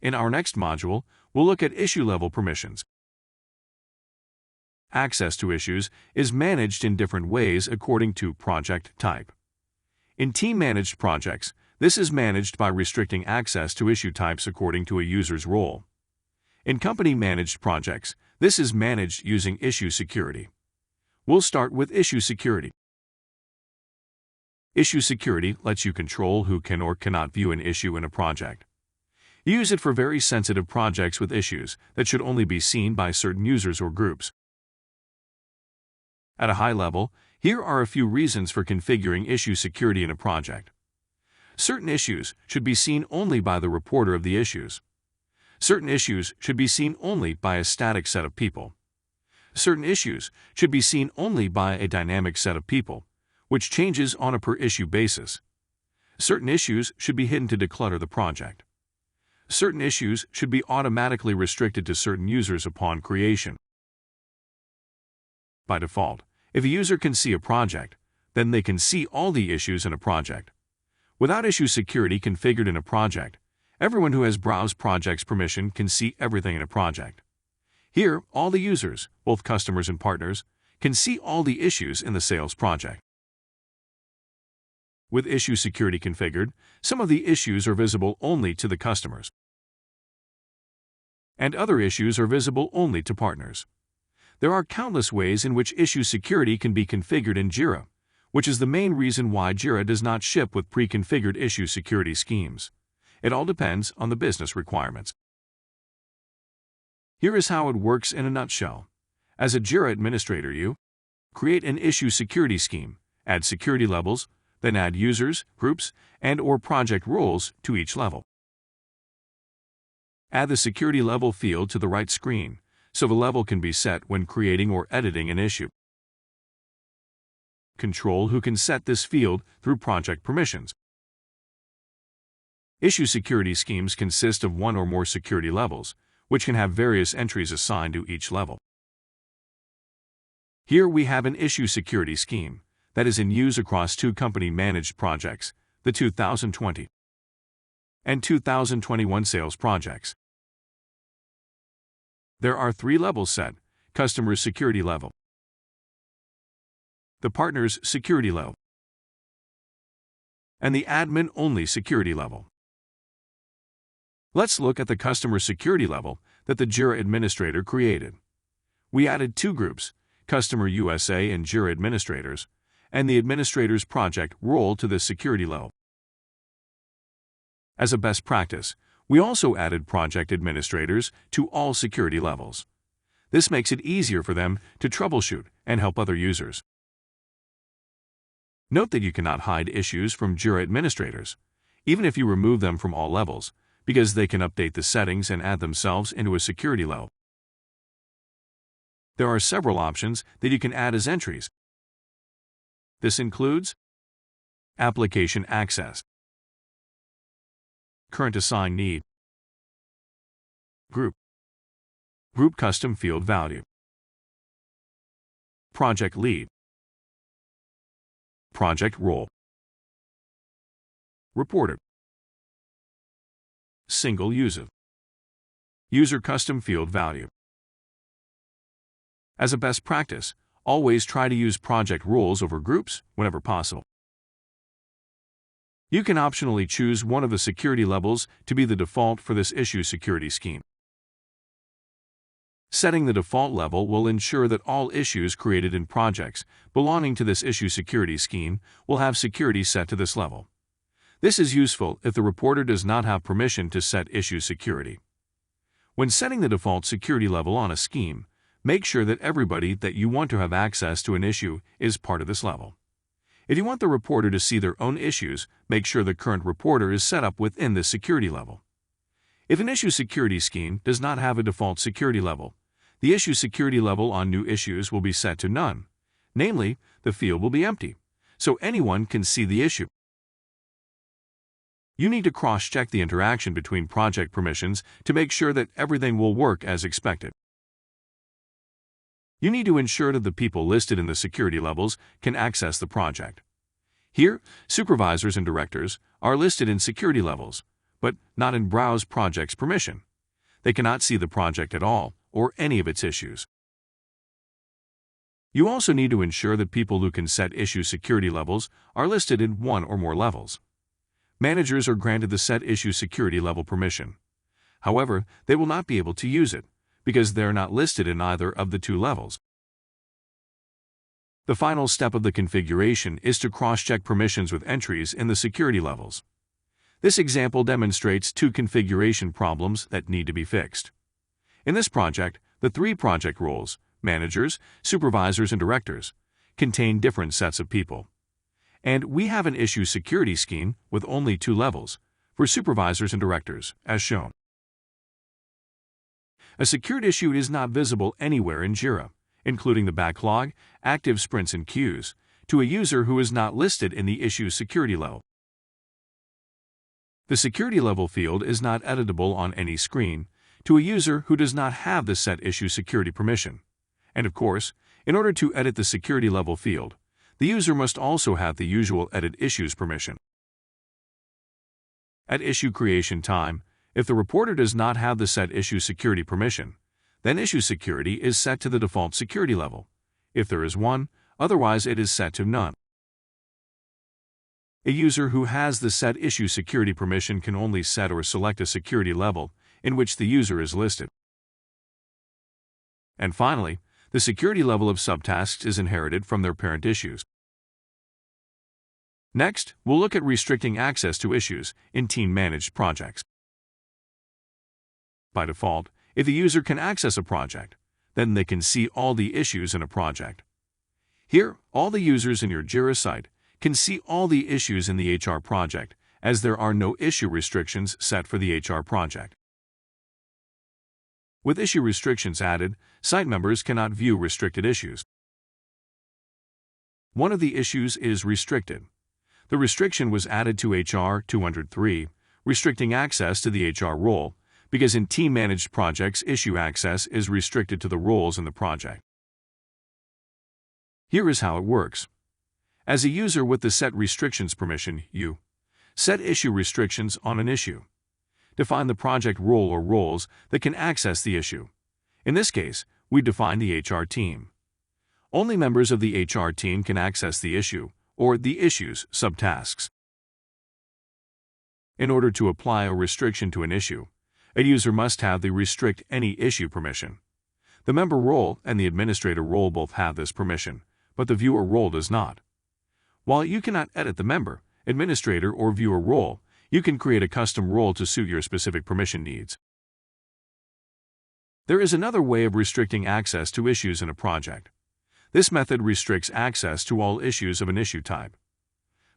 In our next module, we'll look at issue-level permissions. Access to issues is managed in different ways according to project type. In team-managed projects, this is managed by restricting access to issue types according to a user's role. In company-managed projects, this is managed using issue security. We'll start with issue security. Issue security lets you control who can or cannot view an issue in a project. Use it for very sensitive projects with issues that should only be seen by certain users or groups. At a high level, here are a few reasons for configuring issue security in a project. Certain issues should be seen only by the reporter of the issues. Certain issues should be seen only by a static set of people. Certain issues should be seen only by a dynamic set of people, which changes on a per-issue basis. Certain issues should be hidden to declutter the project. Certain issues should be automatically restricted to certain users upon creation. By default, if a user can see a project, then they can see all the issues in a project. Without issue security configured in a project, everyone who has Browse Projects permission can see everything in a project. Here, all the users, both customers and partners, can see all the issues in the sales project. With issue security configured, some of the issues are visible only to the customers, and other issues are visible only to partners. There are countless ways in which issue security can be configured in Jira, which is the main reason why Jira does not ship with pre-configured issue security schemes. It all depends on the business requirements. Here is how it works in a nutshell. As a Jira administrator, you create an issue security scheme, add security levels, then add users, groups, and/or project roles to each level. Add the security level field to the right screen, so the level can be set when creating or editing an issue. Control who can set this field through project permissions. Issue security schemes consist of one or more security levels, which can have various entries assigned to each level. Here we have an issue security scheme that is in use across two company-managed projects, the 2020 and 2021 sales projects. There are three levels set: customer's security level, the partner's security level, and the admin-only security level. Let's look at the customer security level that the Jira administrator created. We added two groups, Customer USA and Jira administrators, and the administrator's project role to this security level. As a best practice, we also added project administrators to all security levels. This makes it easier for them to troubleshoot and help other users. Note that you cannot hide issues from Jira administrators, even if you remove them from all levels, because they can update the settings and add themselves into a security level. There are several options that you can add as entries. This includes application access, current assigned need, group custom field value, project lead, project role, reporter, single user custom field value. As a best practice, always try to use project roles over groups whenever possible. You can optionally choose one of the security levels to be the default for this issue security scheme. Setting the default level will ensure that all issues created in projects belonging to this issue security scheme will have security set to this level. This is useful if the reporter does not have permission to set issue security. When setting the default security level on a scheme, make sure that everybody that you want to have access to an issue is part of this level. If you want the reporter to see their own issues, make sure the current reporter is set up within this security level. If an issue security scheme does not have a default security level, the issue security level on new issues will be set to none. Namely, the field will be empty, so anyone can see the issue. You need to cross-check the interaction between project permissions to make sure that everything will work as expected. You need to ensure that the people listed in the security levels can access the project. Here, supervisors and directors are listed in security levels, but not in Browse Projects permission. They cannot see the project at all, or any of its issues. You also need to ensure that people who can set issue security levels are listed in one or more levels. Managers are granted the set issue security level permission. However, they will not be able to use it, because they are not listed in either of the two levels. The final step of the configuration is to cross-check permissions with entries in the security levels. This example demonstrates two configuration problems that need to be fixed. In this project, the three project roles, managers, supervisors, and directors, contain different sets of people. And we have an issue security scheme with only two levels, for supervisors and directors, as shown. A secured issue is not visible anywhere in Jira, including the backlog, active sprints, and queues, to a user who is not listed in the issue security level. The security level field is not editable on any screen to a user who does not have the set issue security permission. And of course, in order to edit the security level field, the user must also have the usual edit issues permission. At issue creation time, if the reporter does not have the set issue security permission, then issue security is set to the default security level, if there is one, otherwise it is set to none. A user who has the set issue security permission can only set or select a security level in which the user is listed. And finally, the security level of subtasks is inherited from their parent issues. Next, we'll look at restricting access to issues in team-managed projects. By default, if a user can access a project, then they can see all the issues in a project. Here, all the users in your Jira site can see all the issues in the HR project, as there are no issue restrictions set for the HR project. With issue restrictions added, site members cannot view restricted issues. One of the issues is restricted. The restriction was added to HR 203, restricting access to the HR role, because in team-managed projects, issue access is restricted to the roles in the project. Here is how it works. As a user with the Set Restrictions permission, you set issue restrictions on an issue. Define the project role or roles that can access the issue. In this case, we define the HR team. Only members of the HR team can access the issue, or the issue's subtasks. In order to apply a restriction to an issue, a user must have the Restrict Any Issue permission. The member role and the administrator role both have this permission, but the viewer role does not. While you cannot edit the member, administrator, or viewer role, you can create a custom role to suit your specific permission needs. There is another way of restricting access to issues in a project. This method restricts access to all issues of an issue type.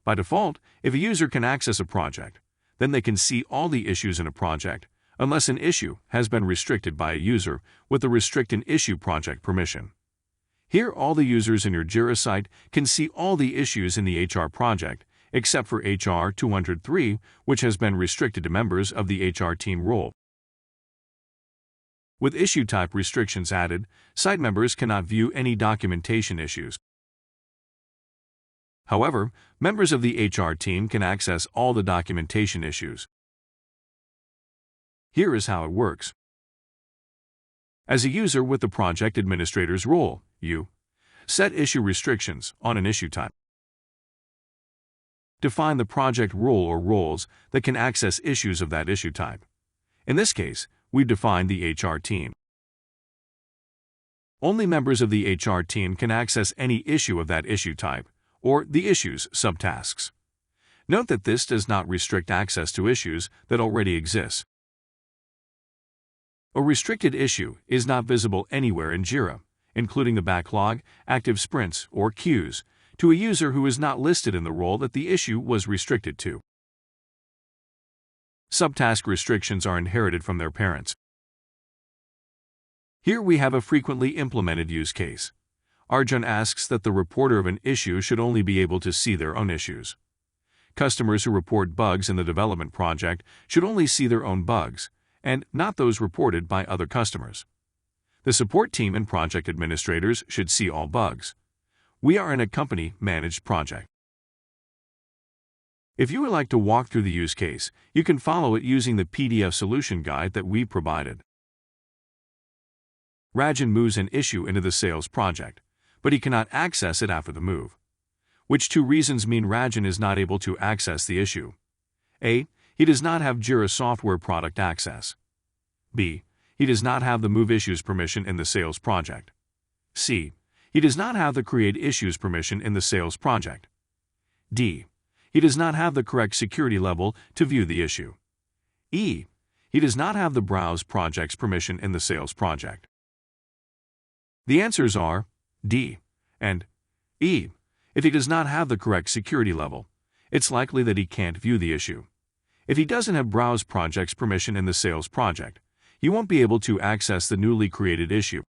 By default, if a user can access a project, then they can see all the issues in a project, unless an issue has been restricted by a user with the Restrict an Issue project permission. Here, all the users in your Jira site can see all the issues in the HR project, except for HR 203, which has been restricted to members of the HR team role. With issue type restrictions added, site members cannot view any documentation issues. However, members of the HR team can access all the documentation issues. Here is how it works. As a user with the project administrator's role, you set issue restrictions on an issue type. Define the project role or roles that can access issues of that issue type. In this case, we've defined the HR team. Only members of the HR team can access any issue of that issue type, or the issue's subtasks. Note that this does not restrict access to issues that already exist. A restricted issue is not visible anywhere in Jira, including the backlog, active sprints, or queues, to a user who is not listed in the role that the issue was restricted to. Subtask restrictions are inherited from their parents. Here we have a frequently implemented use case. Arjun asks that the reporter of an issue should only be able to see their own issues. Customers who report bugs in the development project should only see their own bugs, and not those reported by other customers. The support team and project administrators should see all bugs. We are in a company-managed project. If you would like to walk through the use case, you can follow it using the PDF solution guide that we provided. Rajan moves an issue into the sales project, but he cannot access it after the move. Which two reasons mean Rajan is not able to access the issue? A. He does not have Jira Software product access. B. He does not have the Move Issues permission in the sales project. C. He does not have the Create Issues permission in the sales project. D. He does not have the correct security level to view the issue. E. He does not have the Browse Projects permission in the sales project. The answers are D and E. If he does not have the correct security level, it's likely that he can't view the issue. If he doesn't have Browse Projects permission in the sales project, he won't be able to access the newly created issue.